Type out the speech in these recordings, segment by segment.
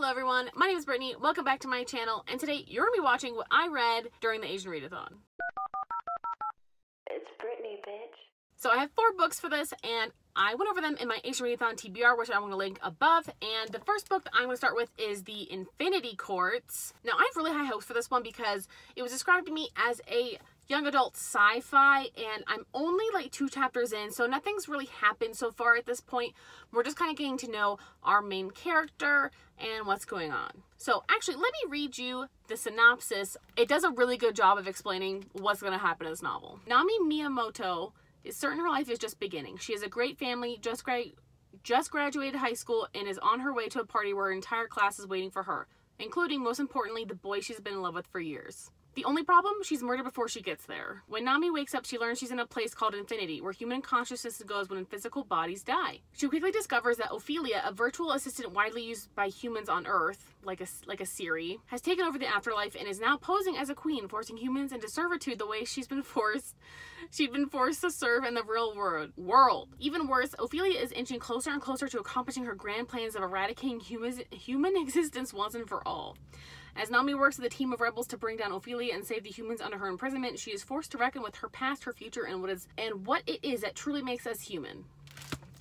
Hello everyone, my name is Brittany, welcome back to my channel, and today you're going to be watching what I read during the Asian Readathon. It's Brittany, bitch. So I have 4 books for this, and I went over them in my Asian Readathon TBR, which I'm going to link above, and the first book that I'm going to start with is The Infinity Courts. Now I have really high hopes for this one because it was described to me as a young adult sci-fi, and I'm only like 2 chapters in, so nothing's really happened so far at this point. We're just kind of getting to know our main character and what's going on. So actually, let me read you the synopsis. It does a really good job of explaining what's going to happen in this novel. Nami Miyamoto is certain her life is just beginning. She has a great family, just graduated high school, and is on her way to a party where her entire class is waiting for her, including, most importantly, the boy she's been in love with for years. The only problem? She's murdered before she gets there. When Nami wakes up, she learns she's in a place called Infinity, where human consciousness goes when physical bodies die. She quickly discovers that Ophelia, a virtual assistant widely used by humans on Earth, like a Siri, has taken over the afterlife and is now posing as a queen, forcing humans into servitude the way she'd been forced to serve in the real world. Even worse, Ophelia is inching closer and closer to accomplishing her grand plans of eradicating human existence once and for all. As Nami works with a team of rebels to bring down Ophelia and save the humans under her imprisonment, she is forced to reckon with her past, her future, and what it is that truly makes us human.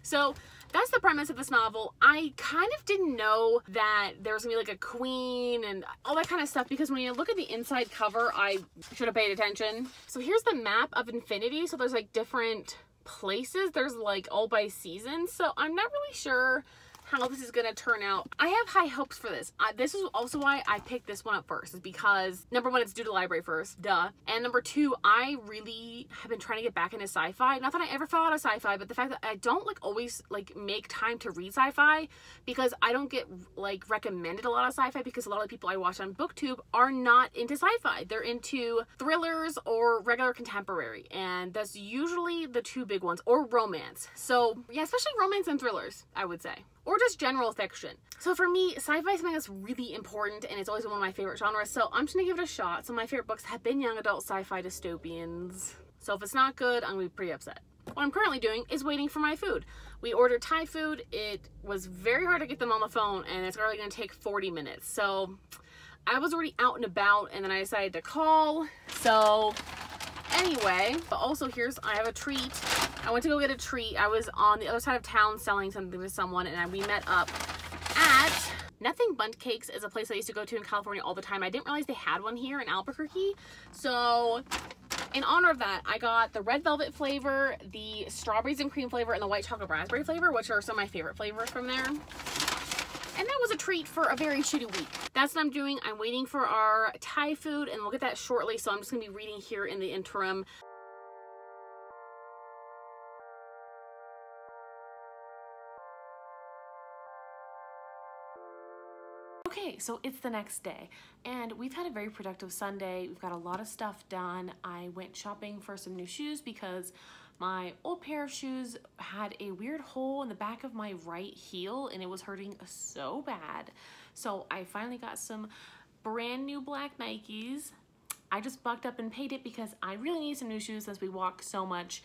So that's the premise of this novel. I kind of didn't know that there was gonna be like a queen and all that kind of stuff, because when you look at the inside cover, I should have paid attention. So here's the map of Infinity. So there's like different places. There's like all by season. So I'm not really sure how this is gonna turn out. I have high hopes for this. This is also why I picked this one up first, is because number 1, it's due to the library first, duh. And number 2, I really have been trying to get back into sci-fi. Not that I ever fell out of sci-fi, but the fact that I don't like always like make time to read sci-fi, because I don't get like recommended a lot of sci-fi, because a lot of the people I watch on BookTube are not into sci-fi. They're into thrillers or regular contemporary, and that's usually the 2 big ones, or romance. So yeah, especially romance and thrillers, I would say. Or just general fiction. So for me, sci-fi is something that's really important, and it's always been one of my favorite genres, so I'm just gonna give it a shot. Some of my favorite books have been young adult sci-fi dystopians. So if it's not good, I'm gonna be pretty upset. What I'm currently doing is waiting for my food. We ordered Thai food. It was very hard to get them on the phone, and it's already gonna take 40 minutes. So I was already out and about, and then I decided to call. So anyway, but also I have a treat. I went to go get a treat. I was on the other side of town selling something to someone, and we met up at Nothing Bundt Cakes. Is a place I used to go to in California all the time. I didn't realize they had one here in Albuquerque. So in honor of that, I got the red velvet flavor, the strawberries and cream flavor, and the white chocolate raspberry flavor, which are some of my favorite flavors from there. And that was a treat for a very shitty week. That's what I'm doing. I'm waiting for our Thai food, and we'll get that shortly. So I'm just gonna be reading here in the interim. Okay, so it's the next day, and we've had a very productive Sunday. We've got a lot of stuff done. I went shopping for some new shoes because my old pair of shoes had a weird hole in the back of my right heel, and it was hurting so bad. So I finally got some brand new black Nikes. I just bucked up and paid it because I really need some new shoes since we walked so much.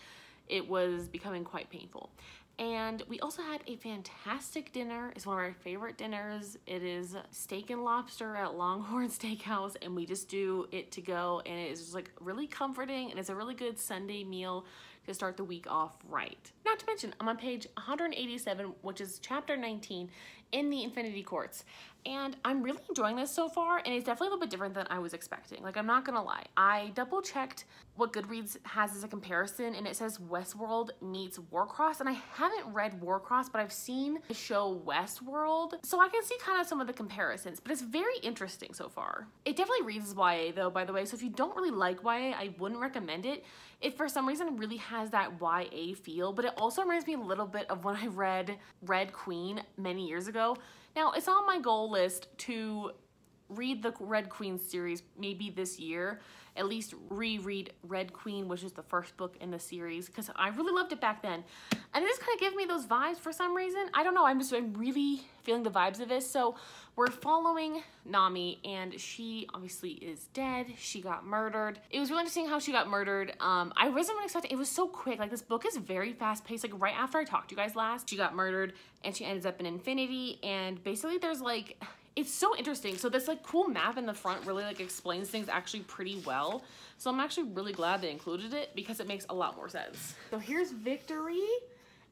It was becoming quite painful. And we also had a fantastic dinner. It's one of our favorite dinners. It is steak and lobster at Longhorn Steakhouse, and we just do it to go, and it is just like really comforting, and it's a really good Sunday meal to start the week off right. Not to mention, I'm on page 187, which is chapter 19 in the Infinity Courts. And I'm really enjoying this so far, and it's definitely a little bit different than I was expecting. Like, I'm not gonna lie. I double checked what Goodreads has as a comparison, and it says Westworld meets Warcross, and I haven't read Warcross, but I've seen the show Westworld, so I can see kind of some of the comparisons, but it's very interesting so far. It definitely reads as YA though, by the way, so if you don't really like YA, I wouldn't recommend it. It, for some reason, really has that YA feel, but it also reminds me a little bit of when I read Red Queen many years ago. Now, it's on my goal list to read the Red Queen series maybe this year, at least reread Red Queen, which is the first book in the series, because I really loved it back then. And it just kind of gave me those vibes for some reason. I don't know, I'm really feeling the vibes of this. So we're following Nami, and she obviously is dead. She got murdered. It was really interesting how she got murdered. I wasn't really expecting, it was so quick. Like, this book is very fast paced. Like, right after I talked to you guys last, she got murdered, and she ends up in Infinity, and basically there's like, it's so interesting. So this like cool map in the front really like explains things actually pretty well. So I'm actually really glad they included it because it makes a lot more sense. So here's victory,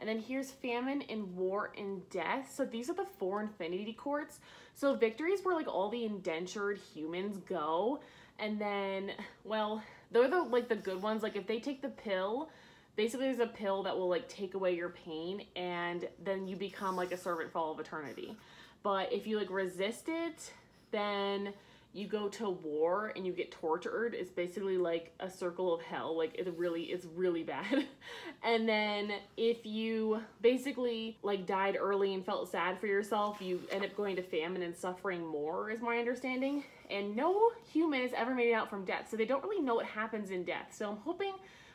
and then here's famine and war and death. So these are the 4 infinity courts. So victory is where like all the indentured humans go. And then, well, they're the like the good ones. Like if they take the pill, basically there's a pill that will like take away your pain, and then you become like a servant for all of eternity. But if you like resist it, then you go to war and you get tortured. It's basically like a circle of hell. Like it's really bad. And then if you basically like died early and felt sad for yourself, you end up going to famine and suffering more, is my understanding. And no human has ever made it out from death, so they don't really know what happens in death. So I'm hoping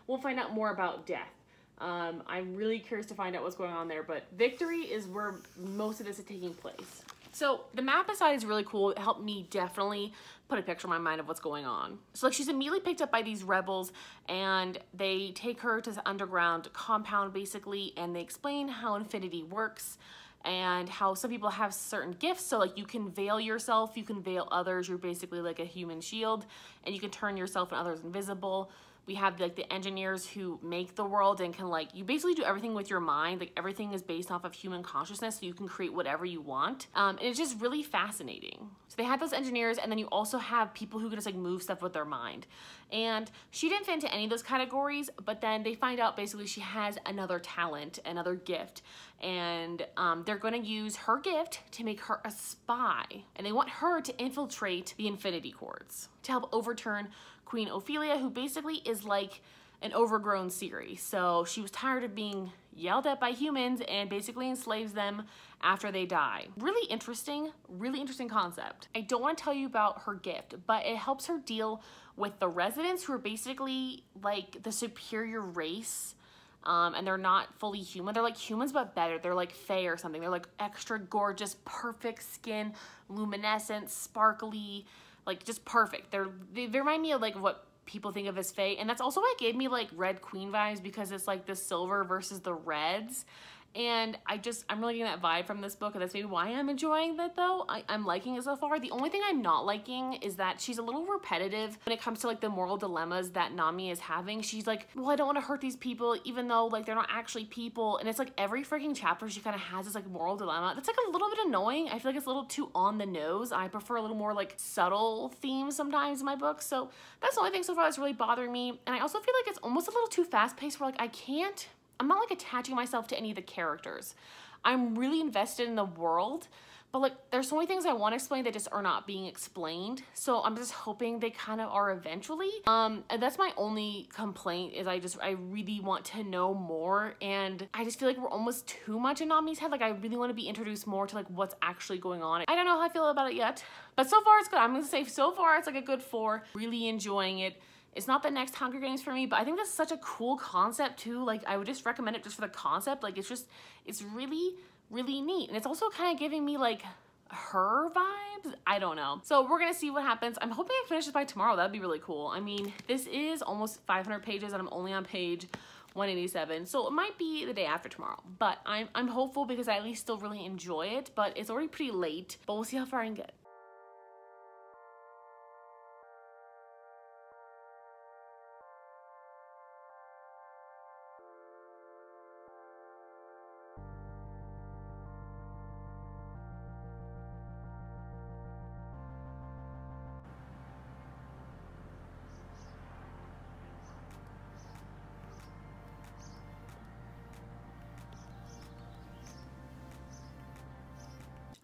we'll find out more about death. I'm really curious to find out what's going on there, but victory is where most of this is taking place. So the map aside is really cool. It helped me definitely put a picture in my mind of what's going on. So like she's immediately picked up by these rebels, and they take her to the underground compound basically, and they explain how infinity works and how some people have certain gifts. So like you can veil yourself, you can veil others, you're basically like a human shield, and you can turn yourself and others invisible. We have like the engineers who make the world and can like, you basically do everything with your mind. Like everything is based off of human consciousness, so you can create whatever you want. And it's just really fascinating. So they had those engineers, and then you also have people who can just like move stuff with their mind. And she didn't fit into any of those categories, but then they find out basically she has another talent, another gift. And they're gonna use her gift to make her a spy. And they want her to infiltrate the infinity courts to help overturn Queen Ophelia, who basically is like an overgrown Ceres. So she was tired of being yelled at by humans and basically enslaves them after they die. Really interesting concept. I don't want to tell you about her gift, but it helps her deal with the residents, who are basically like the superior race. And they're not fully human. They're like humans, but better. They're like fae or something. They're like extra gorgeous, perfect skin, luminescent, sparkly, like just perfect. They remind me of like what people think of as fae, and that's also why it gave me like Red Queen vibes, because it's like the silver versus the reds. And I'm really getting that vibe from this book, and that's maybe why I'm enjoying it though. I'm liking it so far. The only thing I'm not liking is that she's a little repetitive when it comes to like the moral dilemmas that Nami is having. She's like, well, I don't want to hurt these people, even though like they're not actually people. And it's like every freaking chapter she kind of has this like moral dilemma. That's like a little bit annoying. I feel like it's a little too on the nose. I prefer a little more like subtle themes sometimes in my books. So that's the only thing so far that's really bothering me. And I also feel like it's almost a little too fast paced, where like I'm not like attaching myself to any of the characters. I'm really invested in the world, but like there's so many things I want to explain that just are not being explained. So I'm just hoping they kind of are eventually. And that's my only complaint, is I really want to know more, and I just feel like we're almost too much in Nami's head. Like I really want to be introduced more to like what's actually going on. I don't know how I feel about it yet, but so far it's good. I'm gonna say so far it's like a good 4. Really enjoying it. It's not the next Hunger Games for me, but I think that's such a cool concept too. Like I would just recommend it just for the concept. Like it's really, really neat. And it's also kind of giving me like her vibes. I don't know. So we're gonna see what happens. I'm hoping I finish this by tomorrow. That'd be really cool. I mean, this is almost 500 pages and I'm only on page 187. So it might be the day after tomorrow, but I'm hopeful because I at least still really enjoy it, but it's already pretty late, but we'll see how far I can get.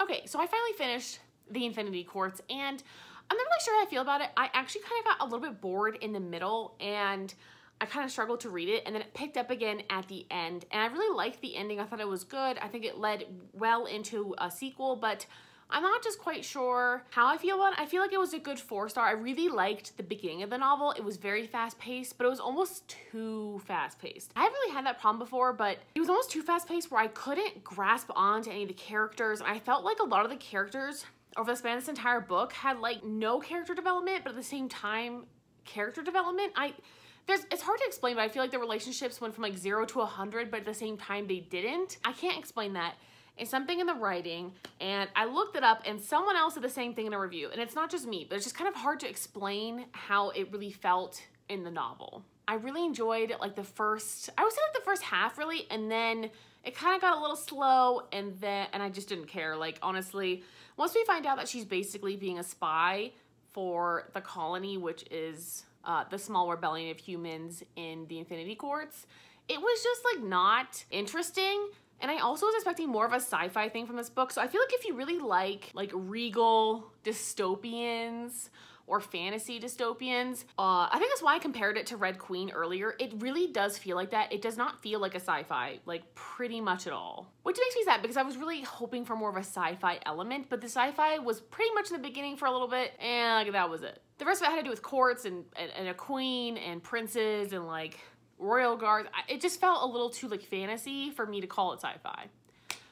Okay, so I finally finished the Infinity Courts, and I'm not really sure how I feel about it. I actually kind of got a little bit bored in the middle, and I kind of struggled to read it, and then it picked up again at the end. And I really liked the ending. I thought it was good. I think it led well into a sequel, but I'm not just quite sure how I feel about it. I feel like it was a good 4-star. I really liked the beginning of the novel. It was very fast-paced, but it was almost too fast-paced. I haven't really had that problem before, but it was almost too fast-paced where I couldn't grasp onto any of the characters. I felt like a lot of the characters over the span of this entire book had like no character development, but at the same time, character development. It's hard to explain, but I feel like the relationships went from like 0 to 100, but at the same time they didn't. I can't explain that. and something in the writing, and I looked it up and someone else said the same thing in a review, and it's not just me, but it's just kind of hard to explain how it really felt in the novel. I really enjoyed like the first half really, and then it kind of got a little slow, and I just didn't care. Like, honestly, once we find out that she's basically being a spy for the colony, which is the small rebellion of humans in the Infinity Courts, it was just like not interesting. And I also was expecting more of a sci-fi thing from this book. So I feel like if you really like regal dystopians or fantasy dystopians, I think that's why I compared it to Red Queen earlier. It really does feel like that. It does not feel like a sci-fi, like pretty much at all. Which makes me sad because I was really hoping for more of a sci-fi element, but the sci-fi was pretty much in the beginning for a little bit, and like, that was it. The rest of it had to do with courts and a queen and princes and like royal guards. It just felt a little too like fantasy for me to call it sci-fi.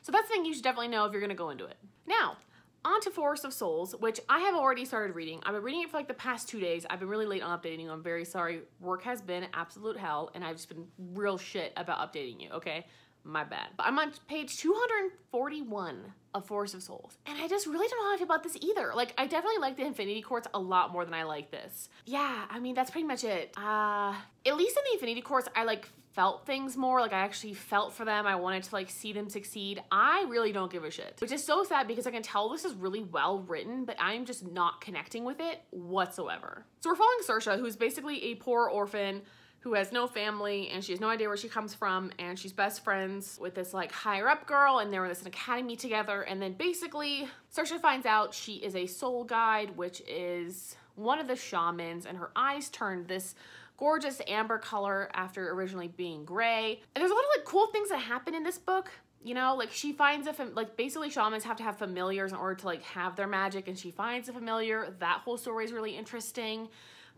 So that's the thing you should definitely know if you're gonna go into it. Now, on to Forest of Souls, which I have already started reading. I've been reading it for like the past 2 days. I've been really late on updating you. I'm very sorry. Work has been absolute hell, and I've just been real shit about updating you, okay? My bad. But I'm on page 241 of Forest of Souls, and I just really don't know how I feel about this either. Like, I definitely like the Infinity Courts a lot more than I like this. Yeah, I mean, that's pretty much it. At least in the Infinity Courts, I like felt things more. Like, I actually felt for them. I wanted to like see them succeed. I really don't give a shit, which is so sad because I can tell this is really well written, but I'm just not connecting with it whatsoever. So we're following Saoirse, who's basically a poor orphan who has no family, and she has no idea where she comes from, and she's best friends with this like higher up girl, and they're in this academy together, and then basically Saoirse finds out she is a soul guide, which is one of the shamans, and her eyes turned this gorgeous amber color after originally being gray. And there's a lot of like cool things that happen in this book. You know, like she finds basically shamans have to have familiars in order to like have their magic, and she finds a familiar. That whole story is really interesting.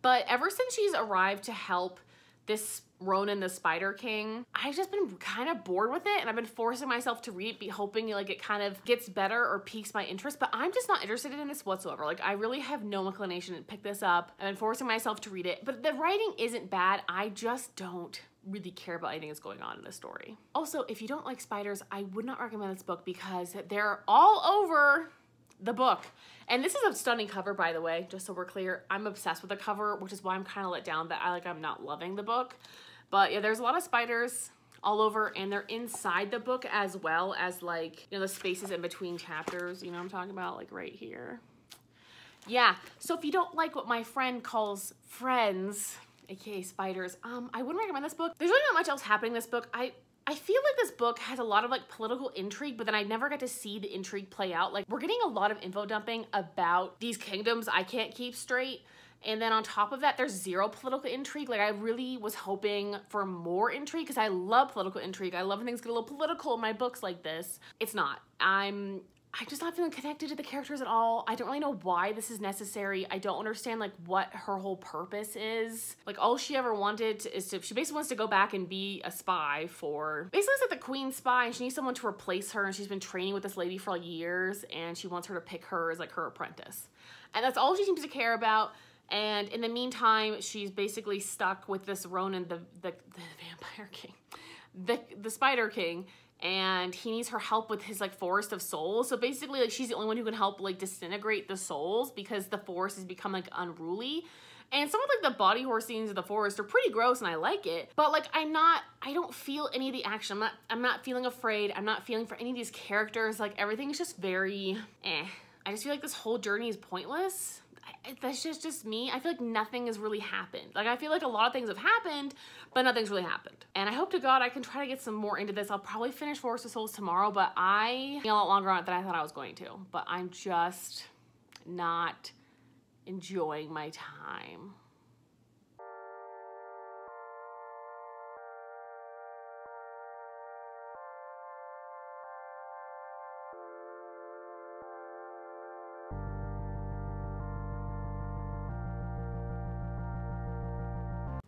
But ever since she's arrived to help this Ronan the Spider King, I've just been kind of bored with it, and I've been forcing myself to read it, hoping like it kind of gets better or piques my interest, but I'm just not interested in this whatsoever. Like, I really have no inclination to pick this up. I've been forcing myself to read it, but the writing isn't bad. I just don't really care about anything that's going on in this story. Also, if you don't like spiders, I would not recommend this book because they're all over the book. And this is a stunning cover, by the way, just so we're clear. I'm obsessed with the cover, which is why I'm kind of let down that I'm not loving the book. But yeah, there's a lot of spiders all over, and they're inside the book as well as like, you know, the spaces in between chapters. You know what I'm talking about? Like right here. Yeah, so if you don't like what my friend calls friends, aka spiders, I wouldn't recommend this book. There's really not much else happening in this book. I feel like this book has a lot of like political intrigue, but then I never got to see the intrigue play out. Like, we're getting a lot of info dumping about these kingdoms I can't keep straight. And then on top of that, there's zero political intrigue. Like, I really was hoping for more intrigue because I love political intrigue. I love when things get a little political in my books like this. It's not. I'm just not feeling connected to the characters at all. I don't really know why this is necessary. I don't understand like what her whole purpose is. Like, all she ever wanted she basically wants to go back and be a spy for, basically it's like the queen's spy, and she needs someone to replace her, and she's been training with this lady for like years, and she wants her to pick her as like her apprentice. And that's all she seems to care about. And in the meantime, she's basically stuck with this Ronan, the vampire king, the Spider King, and he needs her help with his like Forest of Souls. So basically, like, she's the only one who can help like disintegrate the souls because the forest has become like unruly. And some of like the body horror scenes of the forest are pretty gross, and I like it, but like I don't feel any of the action. I'm not feeling afraid. I'm not feeling for any of these characters. Like, everything's just very I just feel like this whole journey is pointless. That's just me. I feel like nothing has really happened. Like, I feel like a lot of things have happened, but nothing's really happened. And I hope to God I can try to get some more into this. I'll probably finish Forest of Souls tomorrow, but I'm a lot longer on it than I thought I was going to. But I'm just not enjoying my time.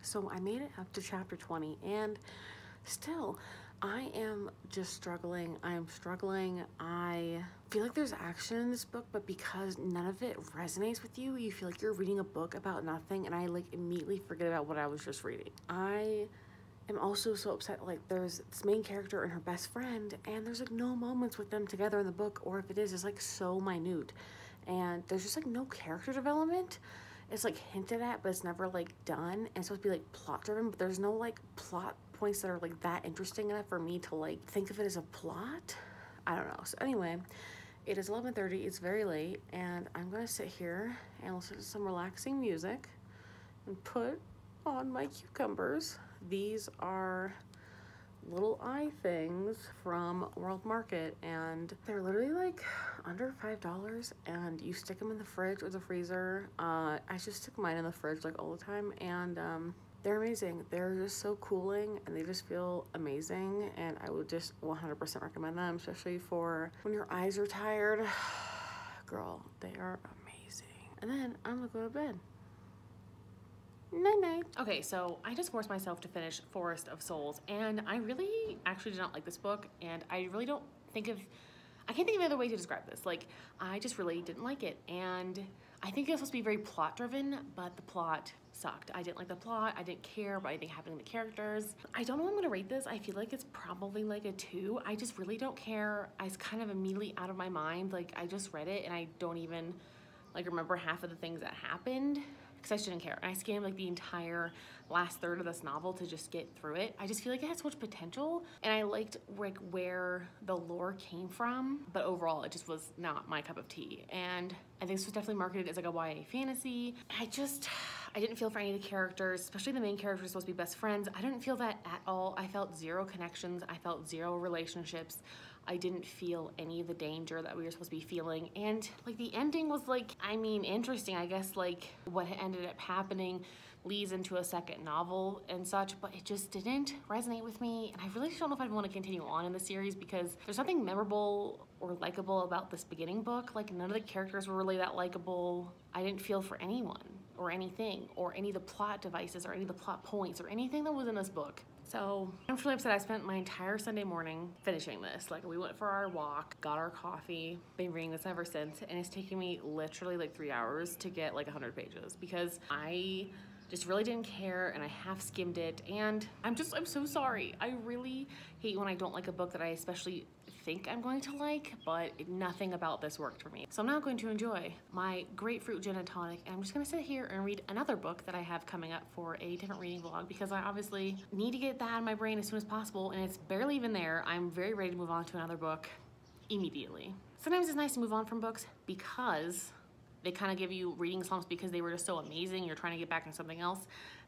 So I made it up to chapter 20, and still, I am just struggling. I am struggling. I feel like there's action in this book, but because none of it resonates with you, you feel like you're reading a book about nothing, and I like immediately forget about what I was just reading. I am also so upset, like, there's this main character and her best friend, and there's like no moments with them together in the book, or if it is, it's like so minute, and there's just like no character development. It's like hinted at, but it's never like done, and it's supposed to be like plot driven, but there's no like plot points that are like that interesting enough for me to like think of it as a plot. I don't know. So anyway, it is 11:30, it's very late, and I'm gonna sit here and listen to some relaxing music and put on my cucumbers. These are little eye things from World Market, and they're literally like under $5, and you stick them in the fridge or the freezer. I just stick mine in the fridge like all the time, and they're amazing. They're just so cooling, and they just feel amazing, and I would just 100% recommend them, especially for when your eyes are tired. Girl, they are amazing. And then I'm gonna go to bed. Night-night. Okay, so I just forced myself to finish Forest of Souls, and I really actually did not like this book, and I really don't think of, I can't think of another way to describe this. Like, I just really didn't like it, and I think it was supposed to be very plot-driven, but the plot sucked. I didn't like the plot, I didn't care about anything happening to the characters. I don't know how I'm gonna rate this. I feel like it's probably like a 2. I just really don't care. It's kind of immediately out of my mind. Like, I just read it, and I don't even like remember half of the things that happened, because I just didn't care. And I scanned like the entire last third of this novel to just get through it. I just feel like it had so much potential, and I liked like where the lore came from, but overall it just was not my cup of tea. And I think this was definitely marketed as like a YA fantasy. I didn't feel for any of the characters, especially the main characters supposed to be best friends. I didn't feel that at all. I felt 0 connections. I felt 0 relationships. I didn't feel any of the danger that we were supposed to be feeling. And like the ending was like, I mean, interesting. I guess like what ended up happening leads into a second novel and such, but it just didn't resonate with me. And I really don't know if I'd want to continue on in the series, because there's nothing memorable or likable about this beginning book. Like, none of the characters were really that likable. I didn't feel for anyone or anything, or any of the plot devices, or any of the plot points, or anything that was in this book. So I'm really upset. I spent my entire Sunday morning finishing this. Like, we went for our walk, got our coffee, been reading this ever since, and it's taken me literally like 3 hours to get like 100 pages, because I just really didn't care, and I half skimmed it, and I'm so sorry. I really hate when I don't like a book that I especially think I'm going to like, but nothing about this worked for me. So I'm now going to enjoy my grapefruit gin and tonic, and I'm just gonna sit here and read another book that I have coming up for a different reading vlog, because I obviously need to get that out of my brain as soon as possible, and it's barely even there. I'm very ready to move on to another book immediately. Sometimes it's nice to move on from books because they kind of give you reading slumps because they were just so amazing, you're trying to get back into something else.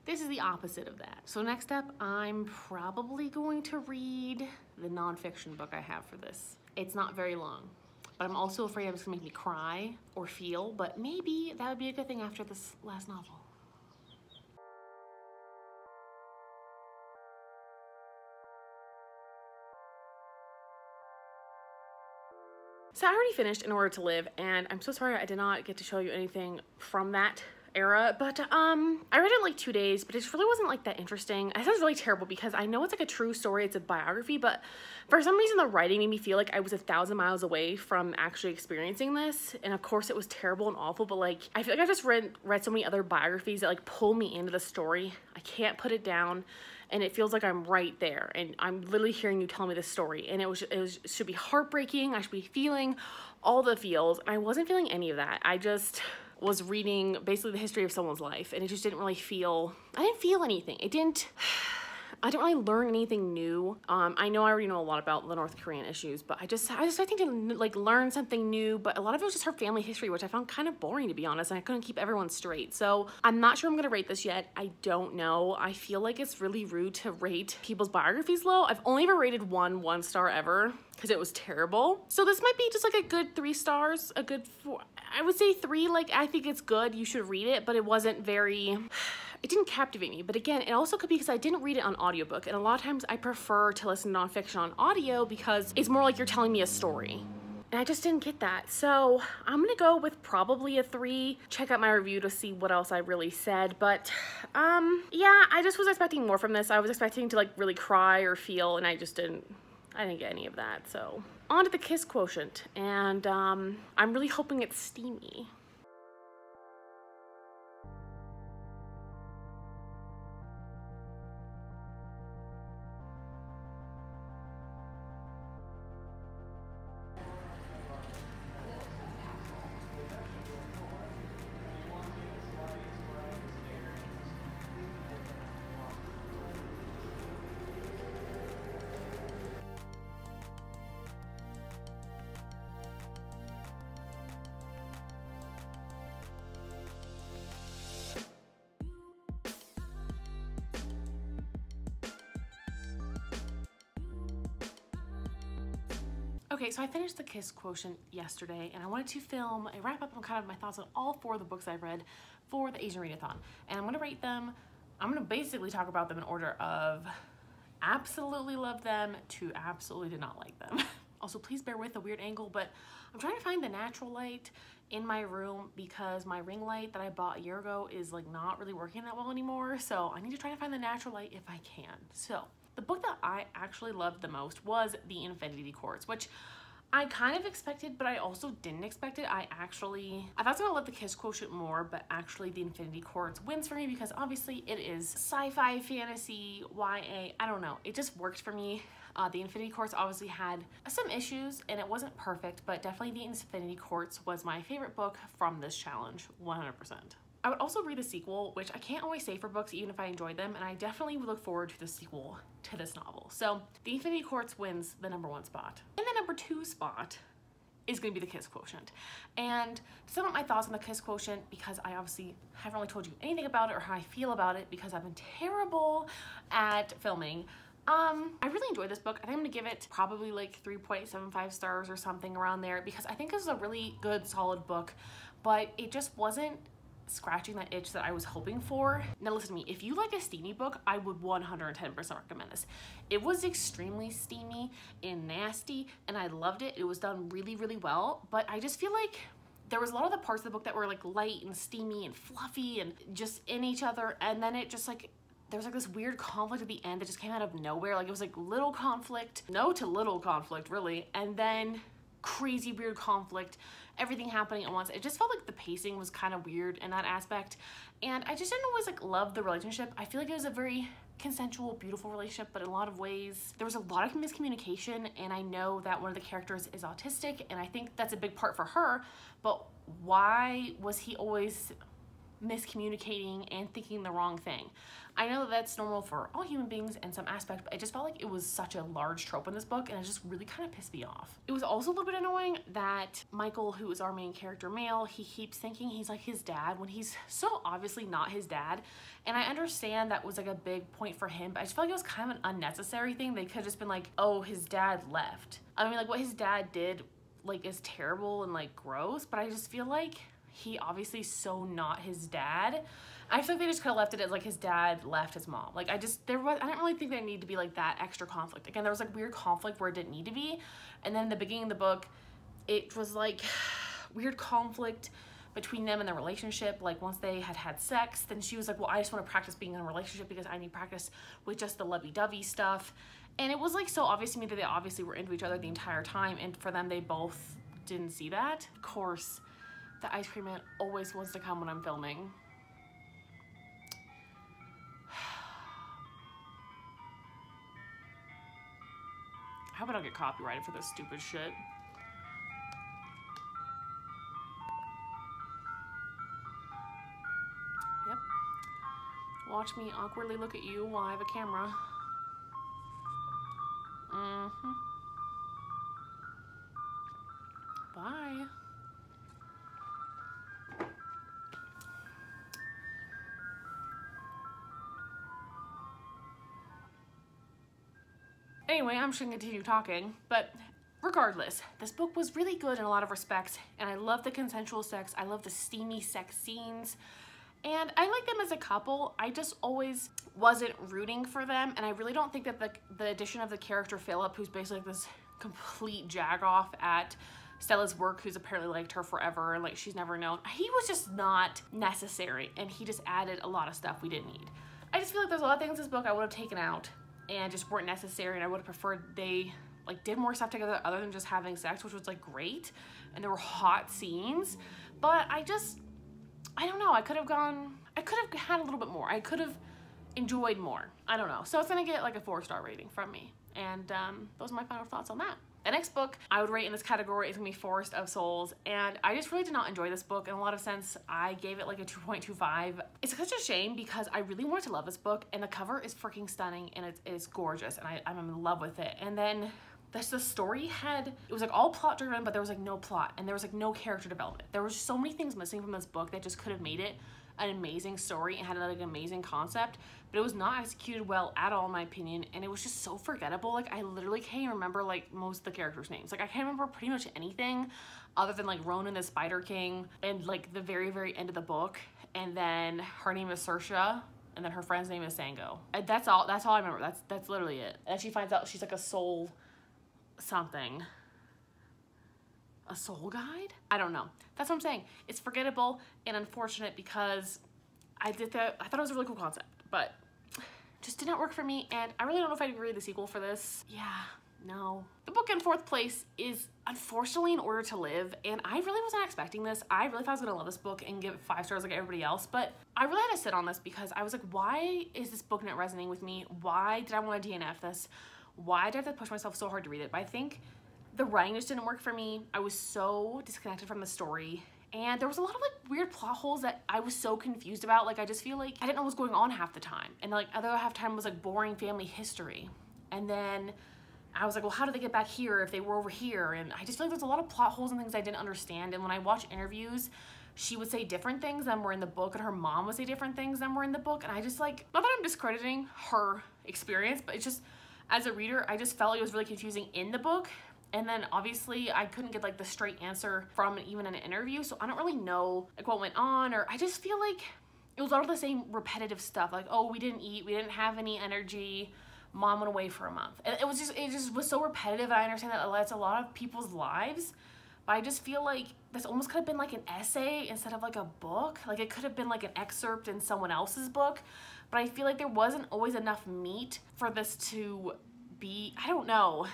This is the opposite of that. So next up, I'm probably going to read the nonfiction book I have for this. It's not very long, but I'm also afraid it's gonna make me cry or feel, but maybe that would be a good thing after this last novel. So I already finished In Order to Live, and I'm so sorry I did not get to show you anything from that era, but I read it in like 2 days, but it just really wasn't like that interesting. It sounds really terrible because I know it's like a true story, it's a biography, but for some reason the writing made me feel like I was 1,000 miles away from actually experiencing this. And of course it was terrible and awful, but like I feel like I just read so many other biographies that like pull me into the story. I can't put it down, and it feels like I'm right there, and I'm literally hearing you tell me this story, and it should be heartbreaking. I should be feeling all the feels, and I wasn't feeling any of that. I just was reading basically the history of someone's life, and it just didn't really feel, I didn't feel anything. I didn't really learn anything new. I know I already know a lot about the North Korean issues, but I think to like learn something new, but a lot of it was just her family history, which I found kind of boring, to be honest, and I couldn't keep everyone straight. So I'm not sure I'm gonna rate this yet. I don't know. I feel like it's really rude to rate people's biographies low. I've only ever rated one star ever, because it was terrible. So this might be just like a good 3 stars, a good 4, I would say 3. Like, I think it's good, you should read it, but it wasn't very, it didn't captivate me. But again, it also could be because I didn't read it on audiobook, and a lot of times I prefer to listen to nonfiction on audio because it's more like you're telling me a story. And I just didn't get that. So I'm gonna go with probably a 3. Check out my review to see what else I really said. But yeah, I just was expecting more from this. I was expecting to like really cry or feel, and I didn't get any of that. So on to the kiss quotient, and I'm really hoping it's steamy. Okay, so I finished The Kiss Quotient yesterday, and I wanted to film a wrap-up on kind of my thoughts on all 4 of the books I've read for the Asian Readathon. And I'm going to rate them, I'm going to basically talk about them in order of absolutely loved them to absolutely did not like them. Also, please bear with the weird angle, but I'm trying to find the natural light in my room because my ring light that I bought a year ago is like not really working that well anymore. So I need to try to find the natural light if I can. So the book that I actually loved the most was The Infinity Courts, which I kind of expected, but I also didn't expect it. I thought I was gonna love The Kiss Quotient more, but actually The Infinity Courts wins for me because obviously it is sci-fi, fantasy, YA, I don't know. It just worked for me. The Infinity Courts obviously had some issues and it wasn't perfect, but definitely The Infinity Courts was my favorite book from this challenge, 100%. I would also read the sequel, which I can't always say for books even if I enjoyed them, and I definitely would look forward to the sequel to this novel. So The Infinity Courts wins the #1 spot. And the #2 spot is going to be The Kiss Quotient. And to sum up my thoughts on The Kiss Quotient, because I obviously haven't really told you anything about it or how I feel about it because I've been terrible at filming, I really enjoyed this book. I think I'm gonna give it probably like 3.75 stars or something around there because I think this is a really good, solid book, but it just wasn't scratching that itch that I was hoping for. Now listen to me, if you like a steamy book, I would 110% recommend this. It was extremely steamy and nasty, and I loved it. It was done really, really well, but I just feel like there was a lot of the parts of the book that were like light and steamy and fluffy and just in each other, and then it just like, there was like this weird conflict at the end that just came out of nowhere. Like it was like little conflict, no to little conflict really, and then crazy weird conflict, everything happening at once. It just felt like the pacing was kind of weird in that aspect, and I just didn't always like love the relationship. I feel like it was a very consensual, beautiful relationship, but in a lot of ways there was a lot of miscommunication, and I know that one of the characters is autistic, and I think that's a big part for her, but why was he always miscommunicating and thinking the wrong thing? I know that that's normal for all human beings in some aspect, but I just felt like it was such a large trope in this book, and it just really kind of pissed me off. It was also a little bit annoying that Michael, who is our main character male, he keeps thinking he's like his dad when he's so obviously not his dad. And I understand that was like a big point for him, but I just felt like it was kind of an unnecessary thing. They could have just been like, oh, his dad left. I mean, like what his dad did like is terrible and like gross, but I just feel like he obviously is so not his dad. I feel like they just could have left it as like his dad left his mom. Like I didn't really think there needed to be like that extra conflict. Again, there was like weird conflict where it didn't need to be. And then in the beginning of the book, it was like weird conflict between them and their relationship. Like once they had had sex, then she was like, well, I just want to practice being in a relationship because I need practice with just the lovey-dovey stuff. And it was like so obvious to me that they obviously were into each other the entire time. And for them, they both didn't see that. Of course, the ice cream man always wants to come when I'm filming. I hope I don't get copyrighted for this stupid shit. Yep. Watch me awkwardly look at you while I have a camera. Bye. Anyway, I'm just gonna continue talking, but regardless, this book was really good in a lot of respects, and I love the consensual sex, I love the steamy sex scenes, and I like them as a couple. I just always wasn't rooting for them, and I really don't think that the addition of the character Philip, who's basically like this complete jagoff at Stella's work, who's apparently liked her forever and like she's never known, he was just not necessary, and he just added a lot of stuff we didn't need. I just feel like there's a lot of things in this book I would have taken out and just weren't necessary, and I would have preferred they like did more stuff together other than just having sex, which was like great, and there were hot scenes, but I don't know, I could have had a little bit more. I could have enjoyed more. I don't know. So it's gonna get like a 4-star rating from me, and those are my final thoughts on that. The next book I would rate in this category is gonna be Forest of Souls, and I just really did not enjoy this book in a lot of sense. I gave it like a 2.25. It's such a shame because I really wanted to love this book, and the cover is freaking stunning, and it's gorgeous, and I'm in love with it. And then the story had, it was like all plot driven, but there was like no plot, and there was like no character development. There was so many things missing from this book that just could have made it an amazing story and had like an amazing concept, but it was not executed well at all in my opinion, and it was just so forgettable. Like I literally can't even remember like most of the characters' names. Like I can't remember pretty much anything other than like Ronan the Spider King and like the very end of the book, and then her name is Saoirse, and then her friend's name is Sango. And that's all I remember. That's literally it. And she finds out she's like a soul something. A soul guide? I don't know. That's what I'm saying. It's forgettable and unfortunate because I thought it was a really cool concept, but just did not work for me, and I really don't know if I'd agree with the sequel for this. Yeah, no. The book in fourth place is unfortunately In Order to Live, and I really wasn't expecting this. I really thought I was gonna love this book and give it 5 stars like everybody else, but I really had to sit on this because I was like, why is this book not resonating with me? Why did I want to DNF this? Why did I have to push myself so hard to read it? But I think the writing just didn't work for me. I was so disconnected from the story, and there was a lot of like weird plot holes that I was so confused about. Like I just feel like I didn't know what was going on half the time, and like other half the time was like boring family history. And then I was like, well, how did they get back here if they were over here? And I just feel like there's a lot of plot holes and things I didn't understand. And when I watch interviews, she would say different things than were in the book, and her mom would say different things than were in the book. And I just like, not that I'm discrediting her experience, but it's just, as a reader, I just felt like it was really confusing in the book. And then obviously I couldn't get like the straight answer from even an interview, so I don't really know like what went on, or I just feel like it was all of the same repetitive stuff, like, oh, we didn't eat, we didn't have any energy, mom went away for a month. And it just was so repetitive, and I understand that that's a lot of people's lives, but I just feel like this almost could have been like an essay instead of like a book. Like it could have been like an excerpt in someone else's book, but I feel like there wasn't always enough meat for this to be, I don't know.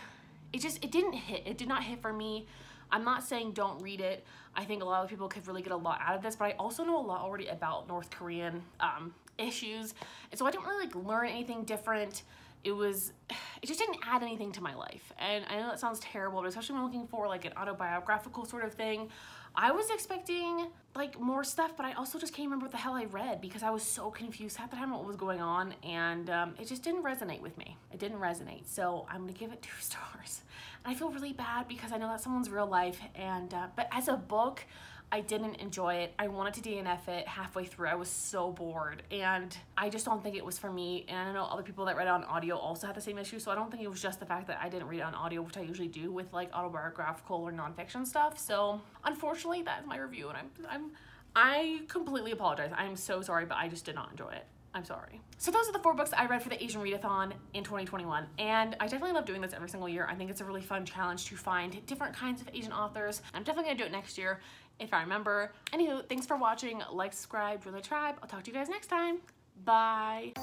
It didn't hit. It did not hit for me. I'm not saying don't read it. I think a lot of people could really get a lot out of this, but I also know a lot already about North Korean issues, and so I didn't really like learn anything different. It just didn't add anything to my life, and I know that sounds terrible, but especially when I'm looking for like an autobiographical sort of thing, I was expecting like more stuff, but I also just can't remember what the hell I read because I was so confused half the time what was going on, and it just didn't resonate with me. It didn't resonate, so I'm gonna give it 2 stars. And I feel really bad because I know that's someone's real life, and but as a book, I didn't enjoy it. I wanted to DNF it halfway through. I was so bored, and I just don't think it was for me. And I know other people that read it on audio also had the same issue, so I don't think it was just the fact that I didn't read it on audio, which I usually do with like autobiographical or nonfiction stuff. So unfortunately, that is my review, and I completely apologize. I'm so sorry, but I just did not enjoy it. I'm sorry. So those are the 4 books I read for the Asian Readathon in 2021, and I definitely love doing this every single year. I think it's a really fun challenge to find different kinds of Asian authors. I'm definitely gonna do it next year if I remember. Anywho, thanks for watching. Like, subscribe, join the tribe. I'll talk to you guys next time. Bye.